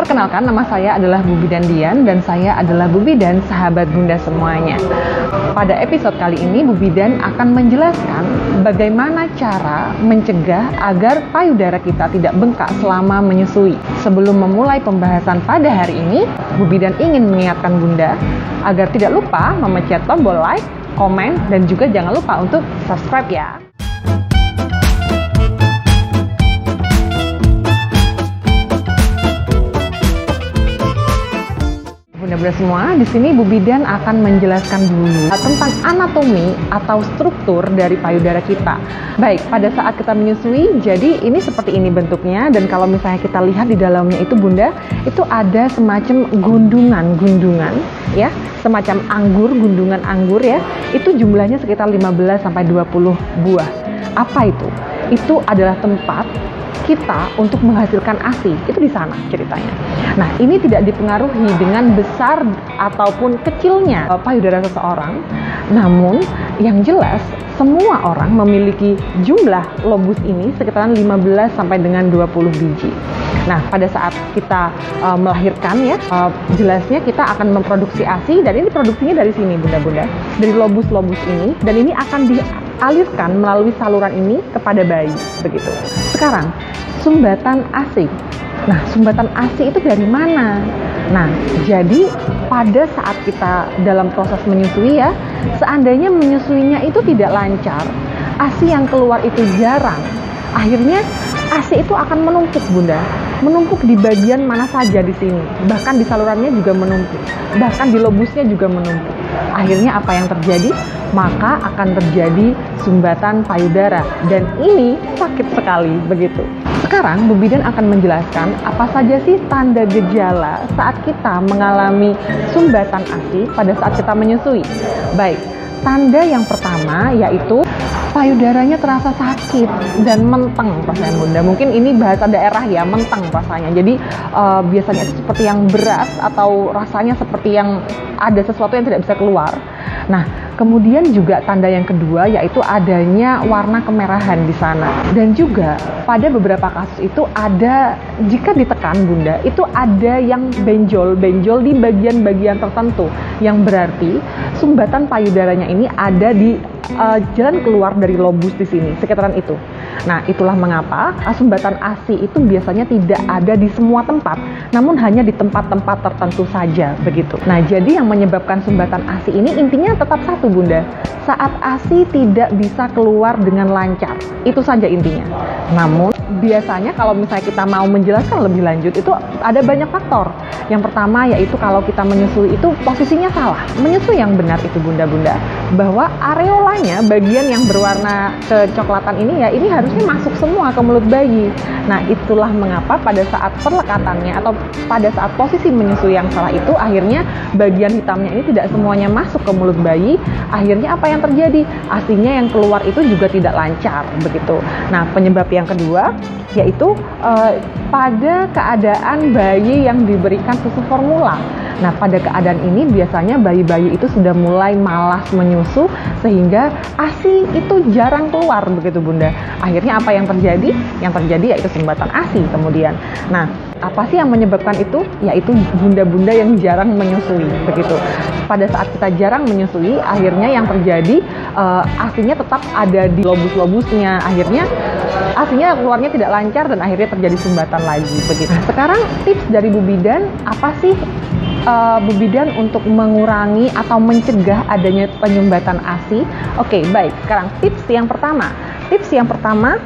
Perkenalkan, nama saya adalah Bu Bidan Dian dan saya adalah Bu Bidan sahabat Bunda semuanya. Pada episode kali ini Bu Bidan akan menjelaskan bagaimana cara mencegah agar payudara kita tidak bengkak selama menyusui. Sebelum memulai pembahasan pada hari ini, Bu Bidan ingin mengingatkan Bunda agar tidak lupa memencet tombol like, komen, dan juga jangan lupa untuk subscribe ya. Bunda-bunda semua, di sini Bu Bidan akan menjelaskan dulu tentang anatomi atau struktur dari payudara kita. Baik, pada saat kita menyusui, jadi ini seperti ini bentuknya, dan kalau misalnya kita lihat di dalamnya itu Bunda, itu ada semacam gundungan ya, semacam gundungan anggur ya. Itu jumlahnya sekitar 15 sampai 20 buah. Apa itu? Itu adalah tempat kita untuk menghasilkan ASI, itu di sana ceritanya. Nah, ini tidak dipengaruhi dengan besar ataupun kecilnya payudara seseorang, namun yang jelas semua orang memiliki jumlah lobus ini sekitaran 15 sampai dengan 20 biji. Nah, pada saat kita melahirkan ya, jelasnya kita akan memproduksi ASI, dan ini produksinya dari sini Bunda-bunda, dari lobus-lobus ini, dan ini akan dialirkan melalui saluran ini kepada bayi, begitu. Sekarang, sumbatan ASI. Nah, sumbatan ASI itu dari mana? Nah, jadi pada saat kita dalam proses menyusui ya, seandainya menyusuinya itu tidak lancar, ASI yang keluar itu jarang, akhirnya ASI itu akan menumpuk Bunda, menumpuk di bagian mana saja di sini, bahkan di salurannya juga menumpuk, bahkan di lobusnya juga menumpuk. Akhirnya apa yang terjadi? Maka akan terjadi sumbatan payudara, dan ini sakit sekali begitu. Sekarang Bu Bidan akan menjelaskan apa saja sih tanda gejala saat kita mengalami sumbatan ASI pada saat kita menyusui. Baik, tanda yang pertama yaitu payudaranya terasa sakit dan menteng rasanya Bunda. Mungkin ini bahasa daerah ya, menteng rasanya. Jadi biasanya itu seperti yang berat atau rasanya seperti yang ada sesuatu yang tidak bisa keluar. Nah, kemudian juga tanda yang kedua yaitu adanya warna kemerahan di sana. Dan juga pada beberapa kasus itu ada, jika ditekan Bunda, itu ada yang benjol di bagian-bagian tertentu, yang berarti sumbatan payudaranya ini ada di jalan keluar dari lobus di sini, sekitaran itu. Nah, itulah mengapa sumbatan ASI itu biasanya tidak ada di semua tempat, namun hanya di tempat-tempat tertentu saja, begitu. Nah, jadi yang menyebabkan sumbatan ASI ini intinya tetap satu Bunda, saat ASI tidak bisa keluar dengan lancar, itu saja intinya. Namun biasanya kalau misalnya kita mau menjelaskan lebih lanjut, itu ada banyak faktor. Yang pertama yaitu kalau kita menyusui itu posisinya salah. Menyusui yang benar itu Bunda-bunda, bahwa areolanya, bagian yang berwarna kecoklatan ini ya, ini harusnya masuk semua ke mulut bayi. Nah, itulah mengapa pada saat perlekatannya atau pada saat posisi menyusui yang salah itu, akhirnya bagian hitamnya ini tidak semuanya masuk ke mulut bayi. Akhirnya apa yang terjadi? ASInya yang keluar itu juga tidak lancar, begitu. Nah, penyebab yang kedua yaitu pada keadaan bayi yang diberikan susu formula. Nah, pada keadaan ini biasanya bayi-bayi itu sudah mulai malas menyusu sehingga ASI itu jarang keluar, begitu Bunda. Akhirnya apa yang terjadi? Yang terjadi yaitu sumbatan ASI kemudian. Nah, apa sih yang menyebabkan itu? Yaitu bunda-bunda yang jarang menyusui, begitu. Pada saat kita jarang menyusui, akhirnya yang terjadi ASInya tetap ada di lobus-lobusnya. Akhirnya ASInya keluarnya tidak lancar dan akhirnya terjadi sumbatan lagi, begitu. Sekarang tips dari Bu Bidan, apa sih Bu Bidan untuk mengurangi atau mencegah adanya penyumbatan ASI? Oke, baik. Sekarang tips yang pertama. Tips yang pertama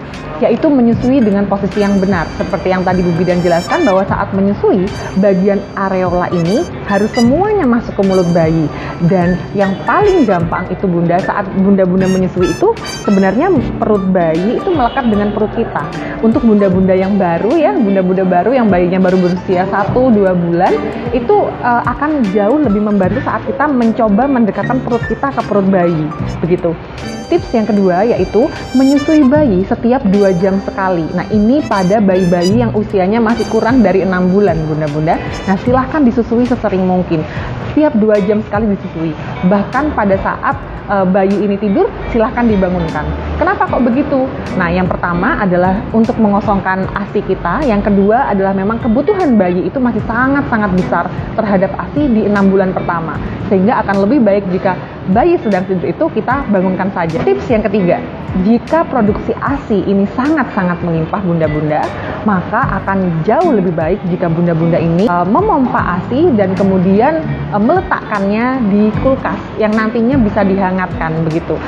yaitu menyusui dengan posisi yang benar. Seperti yang tadi Bu Bidan jelaskan, bahwa saat menyusui, bagian areola ini harus semuanya masuk ke mulut bayi. Dan yang paling gampang itu Bunda, saat bunda-bunda menyusui itu, sebenarnya perut bayi itu melekat dengan perut kita. Untuk bunda-bunda yang baru ya, bunda-bunda baru yang bayinya baru berusia 1-2 bulan, itu akan jauh lebih membantu saat kita mencoba mendekatkan perut kita ke perut bayi, begitu. Tips yang kedua yaitu menyusui bayi setiap 2 jam sekali. Nah, ini pada bayi-bayi yang usianya masih kurang dari 6 bulan Bunda-bunda. Nah, silahkan disusui sesering mungkin. setiap 2 jam sekali disusui. Bahkan pada saat bayi ini tidur, silahkan dibangunkan. Kenapa kok begitu? Nah, yang pertama adalah untuk mengosongkan ASI kita. Yang kedua adalah memang kebutuhan bayi itu masih sangat-sangat besar terhadap ASI di 6 bulan pertama. Sehingga akan lebih baik jika bayi sedang tidur itu kita bangunkan saja. Tips yang ketiga, jika produksi ASI ini sangat-sangat melimpah bunda-bunda, maka akan jauh lebih baik jika bunda-bunda ini memompa ASI dan kemudian meletakkannya di kulkas yang nantinya bisa dihangatkan begitu.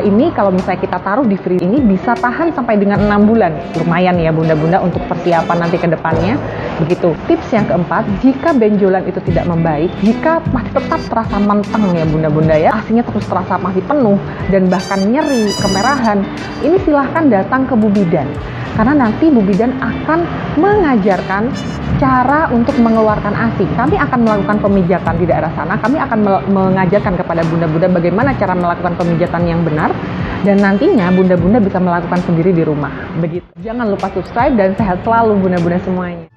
Ini kalau misalnya kita taruh di freezer ini bisa tahan sampai dengan 6 bulan. Lumayan ya bunda-bunda untuk persiapan nanti ke depannya. Begitu. Tips yang keempat, jika benjolan itu tidak membaik, jika masih tetap terasa menteng ya bunda-bunda ya, ASINya terus terasa masih penuh dan bahkan nyeri, kemerahan, ini silahkan datang ke Bu Bidan. Karena nanti Bu Bidan akan mengajarkan cara untuk mengeluarkan ASI. Kami akan melakukan pemijatan di daerah sana. Kami akan mengajarkan kepada bunda-bunda bagaimana cara melakukan pemijatan yang benar. Dan nantinya bunda-bunda bisa melakukan sendiri di rumah. Begitu. Jangan lupa subscribe dan sehat selalu bunda-bunda semuanya.